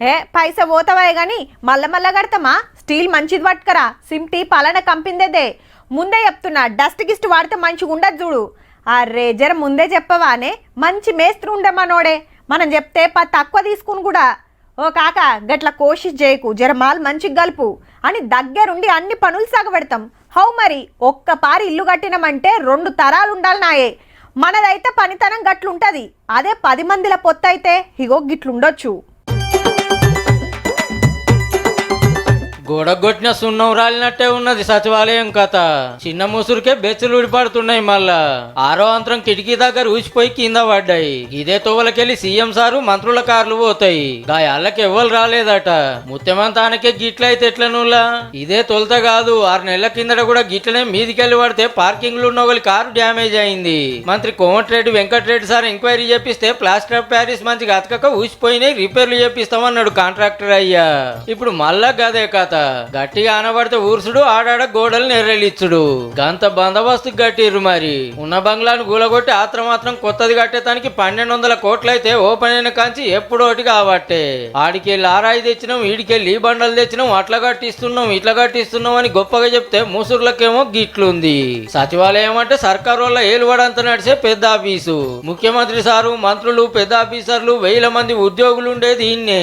పైసా పోతావే గాని మల్ల కడతామా? స్టీల్ మంచిది పట్టుకరా, సిమ్టీ పలానా కంపిందేదే. ముందే చెప్తున్నా, డస్ట్ గిస్ట్ వాడితే మంచిగా ఉండదు చూడు. అరే జర ముందే చెప్పవానే, మంచి మేస్త్రి ఉండమనోడే. మనం చెప్తే తక్కువ తీసుకుని కూడా, ఓ కాక గట్ల కోషిష్ చేయకు, జర మాల్ మంచిగా గలుపు అని దగ్గరుండి అన్ని పనులు సాగబెడతాం. హౌ మరి ఒక్క పారి ఇల్లు కట్టినమంటే 2 తరాలు ఉండాలి నాయే. మనదైతే పనితనం గట్లుంటది, అదే 10 మందిల పొత్తైతే ఇగో గిట్లుండొచ్చు. గోడగొట్టిన సున్నం రాలినట్టే ఉన్నది సచివాలయం కథ. చిన్న ముసురుకే బెచ్చులు ఉడిపడుతున్నాయి. మళ్ళా 6వ అంతరం కిటికీ దగ్గర ఊసిపోయి కింద పడ్డాయి. ఇదే తోవలకెళ్ళి సీఎం సారు మంత్రుల కార్లు పోతాయి. గాయాళ్ళకి ఎవ్వరు రాలేదట. ముత్యమంతానికే గిట్లయితే ఎట్లనులా? ఇదే తొలత కాదు, 6 నెలల కిందట కూడా గిట్లనే మీదికెళ్ళి పడితే పార్కింగ్ లో ఉన్న వాళ్ళ కారు డ్యామేజ్ అయింది. మంత్రి కోమటిరెడ్డి వెంకటరెడ్డి సార్ ఎంక్వైరీ చేపిస్తే ప్లాస్టర్ ఆఫ్ ప్యారిస్ మంచిగా అతకక ఊసిపోయినాయి, రిపేర్లు చేపిస్తామన్నాడు కాంట్రాక్టర్ అయ్యా. ఇప్పుడు మళ్ళా గదే కథ. గట్టిగా ఆనబడితే ఊర్సుడు, ఆడాడ గోడలు నెర్రెలిచ్చుడు. గంత బందోబస్తు గట్టిర్రు. మరి ఉన్న బంగ్లాను గూలగొట్టి ఆత్రమాత్రం కొత్తది కట్టేతానికి 1200 కోట్లయితే ఓపెన్ అయిన కాంచి ఎప్పుడోటి కాబట్టే. ఆడికెళ్ళి ఆరాయి తెచ్చినాం, ఈడికెళ్ళి ఈ బండలు తెచ్చినాం, అట్లా కట్టిస్తున్నాం ఇట్లా కట్టిస్తున్నాం అని గొప్పగా చెప్తే ముసుర్లకేమో గిట్లుంది. సచివాలయం అంటే సర్కారు వల్ల ఏలువడంతా నడిచే పెద్ద ఆఫీసు. ముఖ్యమంత్రి సారు, మంత్రులు, పెద్ద ఆఫీసర్లు, 1000 మంది ఉద్యోగులు ఉండేది ఇన్నే.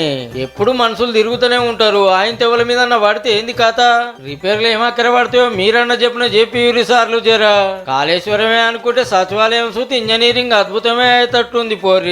ఎప్పుడు మనుషులు తిరుగుతూనే ఉంటారు. ఆయన తెవల మీద పడితే ఏంది కథ? రిపేర్లు ఏమక్కర పడతాయో మీరన్న చెప్పిన జేపీ సార్లు జరా. కాళేశ్వరమే అనుకుంటే సచివాలయం చూస్తే ఇంజనీరింగ్ అద్భుతమే అయ్యేటట్టుంది పోర్రి.